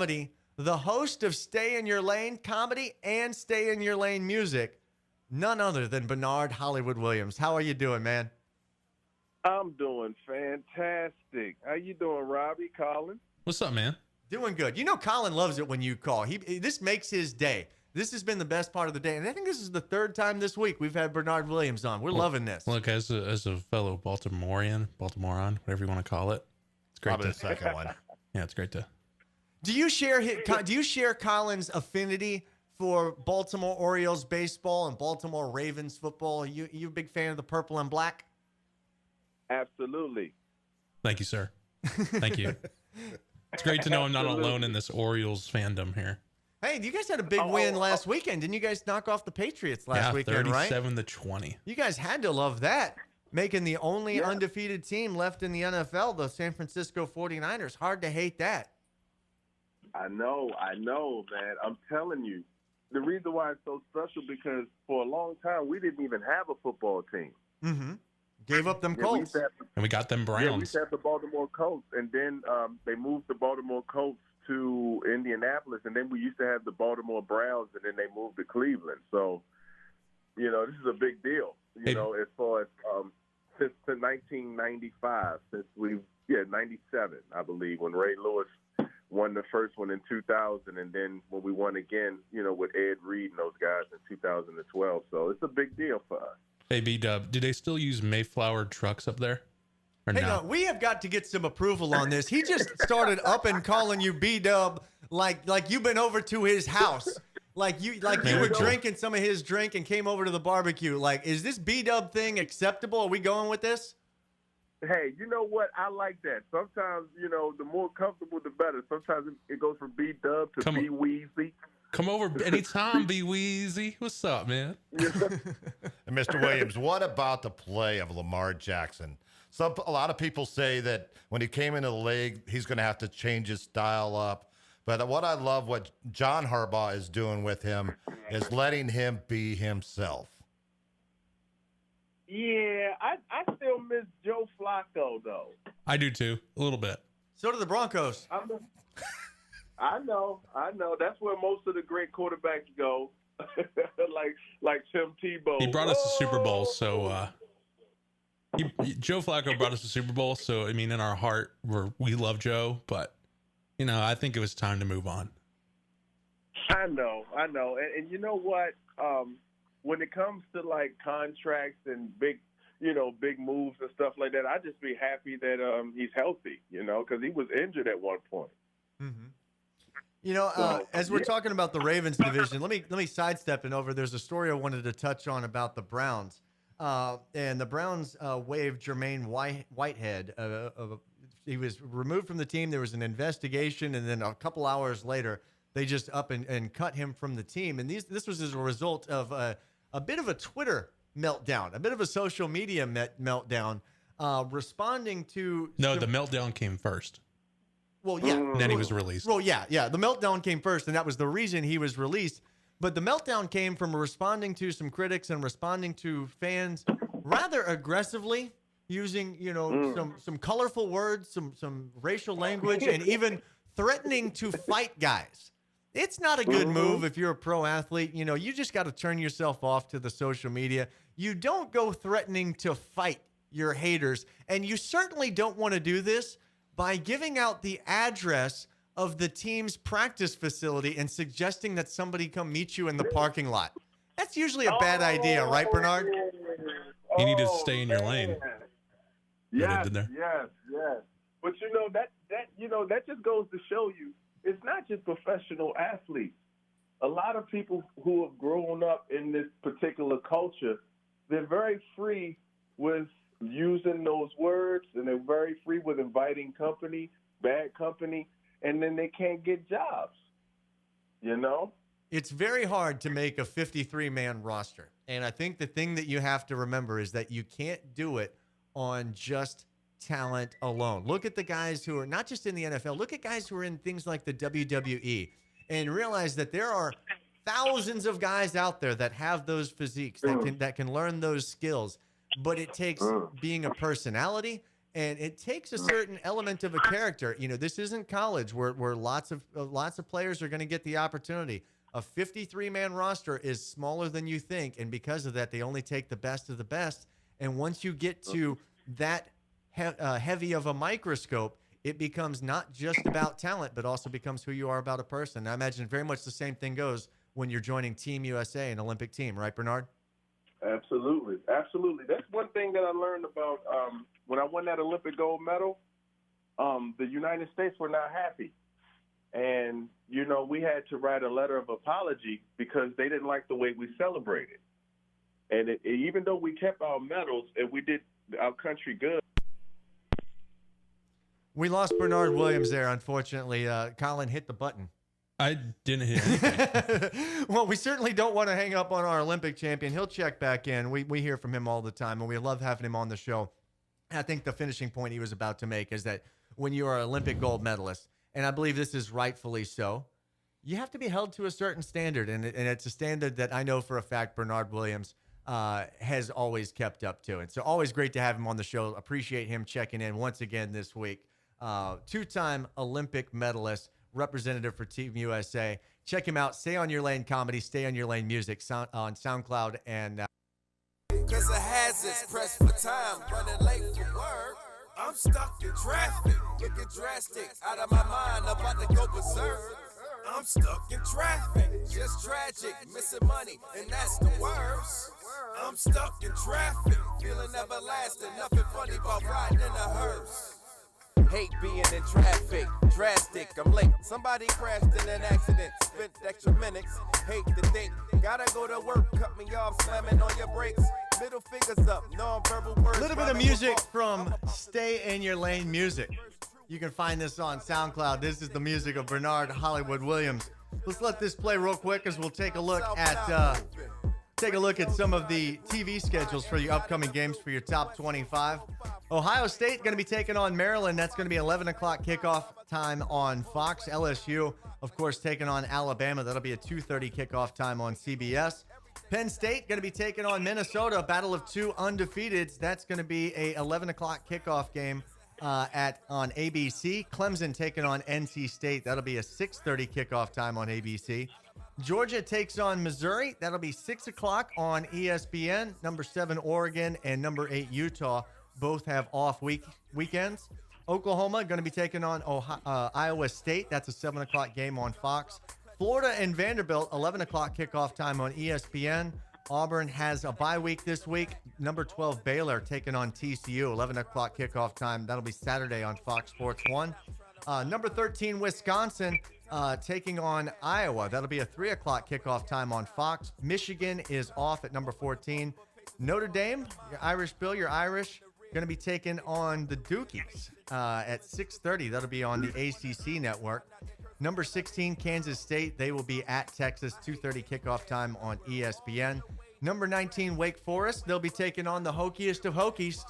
comedy, the host of Stay in Your Lane comedy and Stay in Your Lane music, none other than Bernard Hollywood Williams. How are you doing, man? I'm doing fantastic. How you doing, Robbie, Colin? What's up, man? Doing good. You know Colin loves it when you call. This makes his day. This has been the best part of the day. And I think this is the third time this week we've had Bernard Williams on. We're loving this. Look, as a fellow Baltimorean, whatever you want to call it, it's great. Probably the second one. Yeah, it's great to. Do you share Colin's affinity for Baltimore Orioles baseball and Baltimore Ravens football? Are you a big fan of the purple and black? Absolutely. Thank you, sir. Thank you. It's great to know I'm not alone in this Orioles fandom here. Hey, you guys had a big win last weekend. Didn't you guys knock off the Patriots last weekend, right? 37-20. You guys had to love that. Making the only undefeated team left in the NFL, the San Francisco 49ers. Hard to hate that. I know, man. I'm telling you. The reason why it's so special because for a long time we didn't even have a football team. Mm-hmm. Gave up them Colts. And we got them Browns. Yeah, we used to have the Baltimore Colts, and then they moved the Baltimore Colts to Indianapolis, and then we used to have the Baltimore Browns, and then they moved to Cleveland. So, this is a big deal, as far as since 1995, 97, I believe, when Ray Lewis won the first one in 2000, and then when we won again, with Ed Reed and those guys in 2012. So it's a big deal for us. Hey, B-Dub, do they still use Mayflower trucks up there? Or Hey, no? no, we have got to get some approval on this. He just started up and calling you B-Dub like you've been over to his house. Like you were drinking some of his drink and came over to the barbecue. Like, is this B-Dub thing acceptable? Are we going with this? Hey, you know what? I like that. Sometimes, the more comfortable, the better. Sometimes it goes from B-Dub to B-Weezy. Come over anytime, B-Weezy. What's up, man? And Mr. Williams, what about the play of Lamar Jackson? A lot of people say that when he came into the league, he's going to have to change his style up. But what I love, what John Harbaugh is doing with him, is letting him be himself. Yeah, I still miss Joe Flacco, though. I do, too. A little bit. So do the Broncos. I know. That's where most of the great quarterbacks go, like Tim Tebow. He brought us a Super Bowl, so Joe Flacco brought us a Super Bowl. So I mean, in our heart, we love Joe, but I think it was time to move on. I know, and you know what? When it comes to like contracts and big moves and stuff like that, I just be happy that he's healthy, because he was injured at one point. Mm-hmm. As we're talking about the Ravens division, let me sidestep it over. There's a story I wanted to touch on about the Browns. And the Browns waived Jermaine Whitehead. He was removed from the team. There was an investigation, and then a couple hours later, they just up and cut him from the team. And this was as a result of a bit of a Twitter meltdown, a bit of a social media meltdown, responding to... No, the meltdown came first. Well, yeah. And then he was released. Well, yeah. The meltdown came first, and that was the reason he was released. But the meltdown came from responding to some critics and responding to fans rather aggressively, using some colorful words, some racial language, and even threatening to fight guys. It's not a good move if you're a pro athlete. You just got to turn yourself off to the social media. You don't go threatening to fight your haters, and you certainly don't want to do this by giving out the address of the team's practice facility and suggesting that somebody come meet you in the parking lot. That's usually a bad idea, right, Bernard? You need to stay in your lane. Yes. But that just goes to show you it's not just professional athletes. A lot of people who have grown up in this particular culture, they're very free with using those words, and they're very free with inviting bad company, and then they can't get jobs, It's very hard to make a 53-man roster. And I think the thing that you have to remember is that you can't do it on just talent alone. Look at the guys who are not just in the NFL. Look at guys who are in things like the WWE and realize that there are thousands of guys out there that have those physiques, that can learn those skills. But it takes being a personality And it takes a certain element of a character. You know, this isn't college where lots of players are going to get the opportunity. A 53-man roster is smaller than you think, and because of that, they only take the best of the best. And once you get to that heavy of a microscope, it becomes not just about talent, but also becomes who you are about a person. I imagine very much the same thing goes when you're joining Team USA, an Olympic team, right, Bernard? Absolutely. Absolutely. That's one thing that I learned about when I won that Olympic gold medal. The United States were not happy. And, you know, we had to write a letter of apology because they didn't like the way we celebrated. And even though we kept our medals and we did our country good. We lost Bernard Williams there, unfortunately. Colin hit the button. I didn't hear anything. Well, we certainly don't want to hang up on our Olympic champion. He'll check back in. We hear from him all the time, and we love having him on the show. I think the finishing point he was about to make is that when you are an Olympic gold medalist, and I believe this is rightfully so, you have to be held to a certain standard, and it's a standard that I know for a fact Bernard Williams has always kept up to. And so always great to have him on the show. Appreciate him checking in once again this week. Two-time Olympic medalist, representative for Team USA. Check him out. Stay on Your Lane Comedy, Stay on Your Lane Music on SoundCloud. And cause of hazards, pressed for time, running late for work. I'm stuck in traffic, looking drastic, out of my mind, about to go berserk. I'm stuck in traffic, just tragic, missing money, and that's the worst. I'm stuck in traffic, feeling everlasting, nothing funny about riding in a hearse. Hate being in traffic, drastic, I'm late. Somebody crashed in an accident, spent extra minutes. Hate to think, gotta go to work, cut me off, slamming on your brakes. Middle fingers up, non-verbal words. a little bit of music from Stay in Your Lane Music. You can find this on SoundCloud. This is the music of Bernard Hollywood Williams. Let's let this play real quick as we'll take a look at some of the TV schedules for the upcoming games for your top 25. Ohio State going to be taking on Maryland. That's going to be 11 o'clock kickoff time on Fox. LSU, of course, taking on Alabama. That'll be a 2:30 kickoff time on CBS. Penn State going to be taking on Minnesota, battle of two undefeateds. That's going to be a 11 o'clock kickoff game on ABC. Clemson taking on NC State. That'll be a 6:30 kickoff time on ABC. Georgia takes on Missouri. That'll be 6 o'clock on ESPN. Number 7 Oregon and number 8 Utah both have off weekends. Oklahoma going to be taking on Iowa State. That's a 7 o'clock game on Fox. Florida and Vanderbilt, 11 o'clock kickoff time on ESPN. Auburn has a bye week this week. Number 12 Baylor taking on TCU, 11 o'clock kickoff time. That'll be Saturday on Fox Sports 1. Number 13 Wisconsin taking on Iowa. That'll be a 3 o'clock kickoff time on Fox. Michigan is off at number 14. Notre Dame, your Irish Bill, you're Irish, going to be taking on the Dukies at 6:30. That'll be on the ACC network. Number 16, Kansas State. They will be at Texas, 2:30 kickoff time on ESPN. Number 19, Wake Forest. They'll be taking on the hokiest of hokies.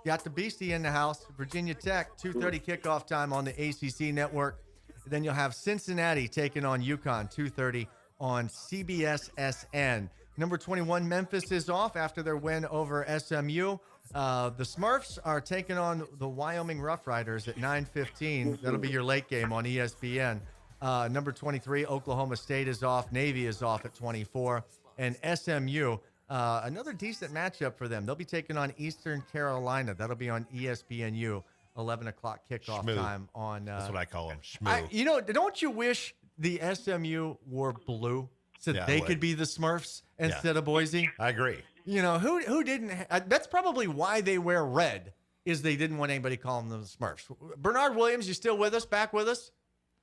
Got the Beastie in the house. Virginia Tech, 2:30 kickoff time on the ACC network. Then you'll have Cincinnati taking on UConn, 2:30 on CBS-SN. Number 21, Memphis is off after their win over SMU. The Smurfs are taking on the Wyoming Rough Riders at 9:15. That'll be your late game on ESPN. Number 23, Oklahoma State is off. Navy is off at 24. And SMU, another decent matchup for them. They'll be taking on Eastern Carolina. That'll be on ESPNU, 11 o'clock kickoff Schmoo. time on. That's what I call them. Schmoo. Don't you wish the SMU wore blue so Yeah, I they would. could be the Smurfs instead of Boise? I agree. You know, who didn't? That's probably why they wear red, is they didn't want anybody calling them the Smurfs. Bernard Williams, you still with us? Back with us?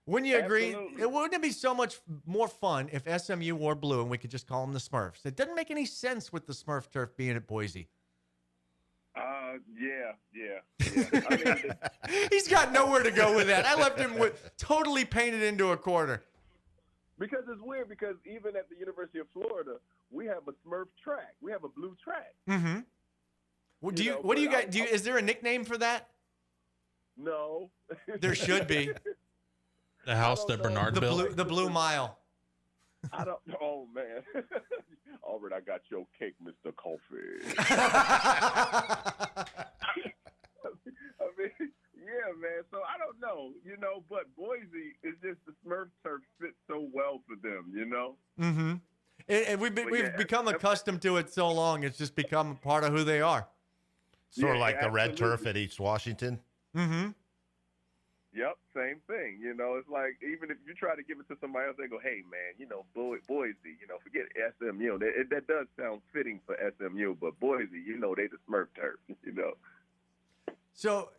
Wouldn't you agree? Absolutely. Wouldn't it be so much more fun if SMU wore blue and we could just call them the Smurfs? It doesn't make any sense with the Smurf turf being at Boise. Yeah. I mean, He's got nowhere to go with that. I left him totally painted into a corner. because it's weird because even at the University of Florida, we have a Smurf track. We have a blue track. Mm-hmm. Well, You know, what do you but guys? Is there a nickname for that? No. There should be. The house I that don't know. Bernard built. The Blue Mile. I don't. Oh man. All right, I got your cake, Mr. Coffee. Yeah, man. So I don't know, but Boise is just the Smurf turf fits so well for them, Mm-hmm. And we've become accustomed to it so long, it's just become a part of who they are. Sort of Yeah, like the red turf absolutely. at East Washington. Mm-hmm. Yep, same thing. It's like even if you try to give it to somebody else, they go, "Hey, man, Boise, forget SMU." That does sound fitting for SMU, but Boise, they the Smurf turf, So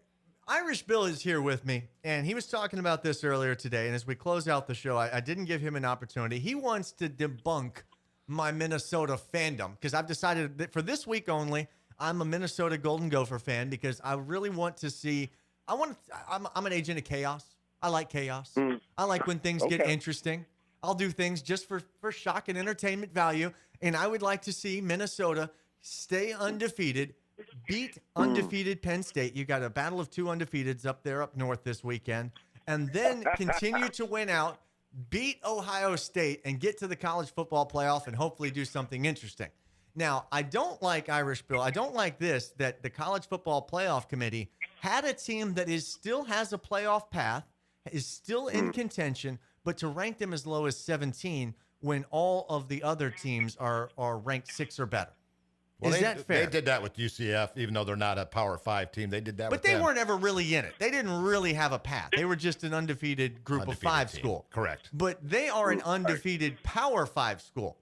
Irish Bill is here with me, and he was talking about this earlier today. And as we close out the show, I didn't give him an opportunity. He wants to debunk my Minnesota fandom because I've decided that for this week only, I'm a Minnesota Golden Gopher fan because I really want to see. I'm an agent of chaos. I like chaos. I like when things get Okay. interesting. I'll do things just for shock and entertainment value. And I would like to see Minnesota stay undefeated, beat undefeated Penn State. You got a battle of two undefeateds up north this weekend, and then continue to win out, beat Ohio State, and get to the college football playoff and hopefully do something interesting. Now, I don't like Irish Bill. I don't like this, that the college football playoff committee had a team that still has a playoff path, is still in contention, but to rank them as low as 17 when all of the other teams are ranked 6 or better. Well, Is that fair? They did that with UCF, even though they're not a Power 5 team. They did that But with they them. weren't ever really in it. They didn't really have a path. They were just an undefeated group of Undefeated 5 team. school. Correct. But they are an undefeated Power 5 school.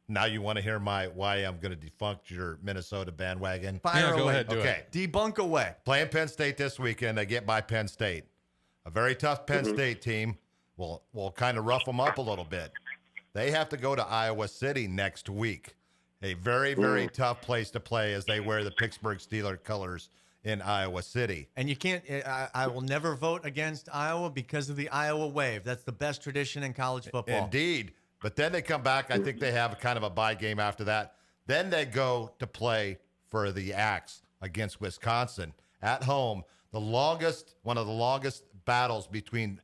Now you want to hear why I'm going to defunct your Minnesota bandwagon? Fire Yeah, away. go ahead. Do Okay. Debunk away. Playing Penn State this weekend, they get by Penn State. A very tough Penn State team will kind of rough them up a little bit. They have to go to Iowa City next week. A very, very tough place to play as they wear the Pittsburgh Steelers colors in Iowa City. And you can't, I will never vote against Iowa because of the Iowa wave. That's the best tradition in college football. Indeed. But then they come back. I think they have kind of a bye game after that. Then they go to play for the Axe against Wisconsin at home. One of the longest battles between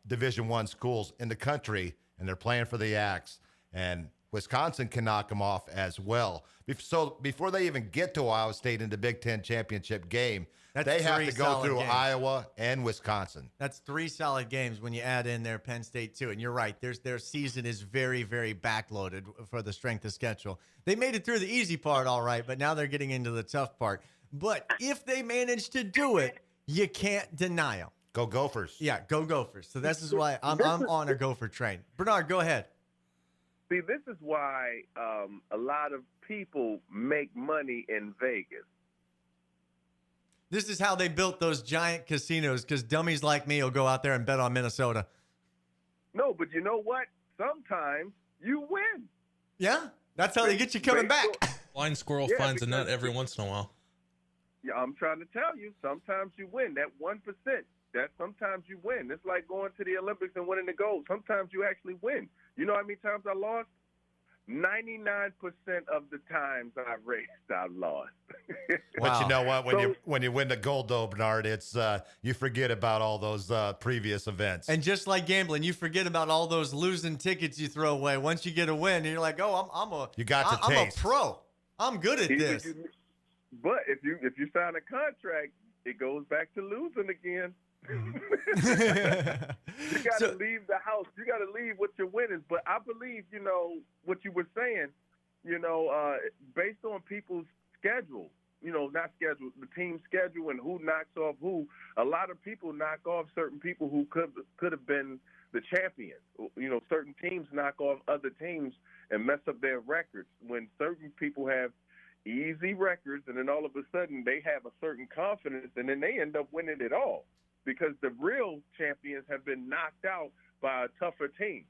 Division I schools in the country, and they're playing for the Axe. And Wisconsin can knock them off as well. So before they even get to Iowa State in the Big Ten championship game, That's they have 3 to go solid through games. Iowa and Wisconsin. That's 3 solid games when you add in their Penn State too. And you're right. Their season is very, very backloaded for the strength of schedule. They made it through the easy part all right, but now they're getting into the tough part. But if they manage to do it, you can't deny them. Go Gophers. Yeah, go Gophers. So this is why I'm on a Gopher train. Bernard, go ahead. See, this is why a lot of people make money in Vegas. This is how they built those giant casinos because dummies like me will go out there and bet on Minnesota. No, but you know what? Sometimes you win. Yeah, that's how they get you coming back. Blind squirrel Yeah, finds a nut because- every once in a while. Yeah, I'm trying to tell you, sometimes you win. That 1%, sometimes you win. It's like going to the Olympics and winning the gold. Sometimes you actually win. You know how many times I lost? 99% of the times I raced, I lost. But you know what? So- When you win the gold, though, Bernard, it's you forget about all those previous events. And just like gambling, you forget about all those losing tickets you throw away. Once you get a win, you're like, "Oh, I'm a pro. I'm good at this." But if you sign a contract, it goes back to losing again. You got to leave the house. You got to leave with your winnings. But I believe, what you were saying, based on people's schedule, not schedule, the team schedule and who knocks off who, a lot of people knock off certain people who could have been the champions. Certain teams knock off other teams and mess up their records. When certain people have easy records and then all of a sudden they have a certain confidence and then they end up winning it all. Because the real champions have been knocked out by a tougher team.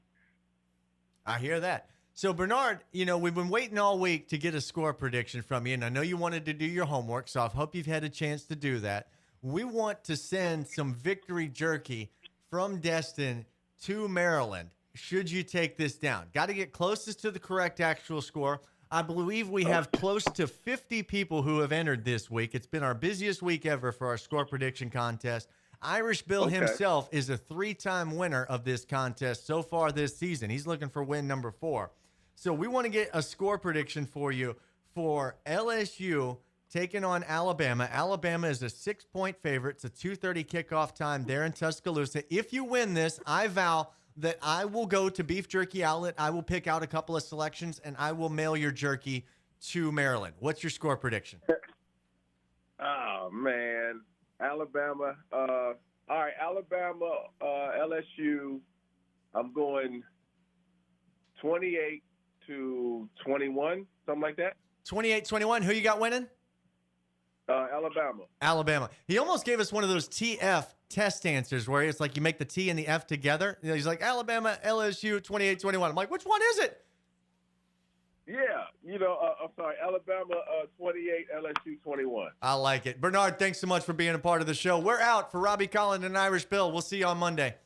I hear that. So, Bernard, we've been waiting all week to get a score prediction from you, and I know you wanted to do your homework, so I hope you've had a chance to do that. We want to send some victory jerky from Destin to Maryland, should you take this down. Got to get closest to the correct actual score. I believe we have close to 50 people who have entered this week. It's been our busiest week ever for our score prediction contest. Irish Bill himself is a 3-time winner of this contest so far this season. He's looking for win number 4. So we want to get a score prediction for you for LSU taking on Alabama. Alabama is a 6-point favorite. It's a 2:30 kickoff time there in Tuscaloosa. If you win this, I vow that I will go to Beef Jerky Outlet. I will pick out a couple of selections, and I will mail your jerky to Maryland. What's your score prediction? Oh, man. Alabama. All right, Alabama, LSU. I'm going 28-21, something like that. 28-21. Who you got winning? Alabama. Alabama. He almost gave us one of those TF test answers where it's like you make the T and the F together. You know, he's like, Alabama, LSU, 28-21. I'm like, which one is it? Yeah, I'm sorry, Alabama 28, LSU 21. I like it. Bernard, thanks so much for being a part of the show. We're out. For Robbie Collin and Irish Bill. We'll see you on Monday.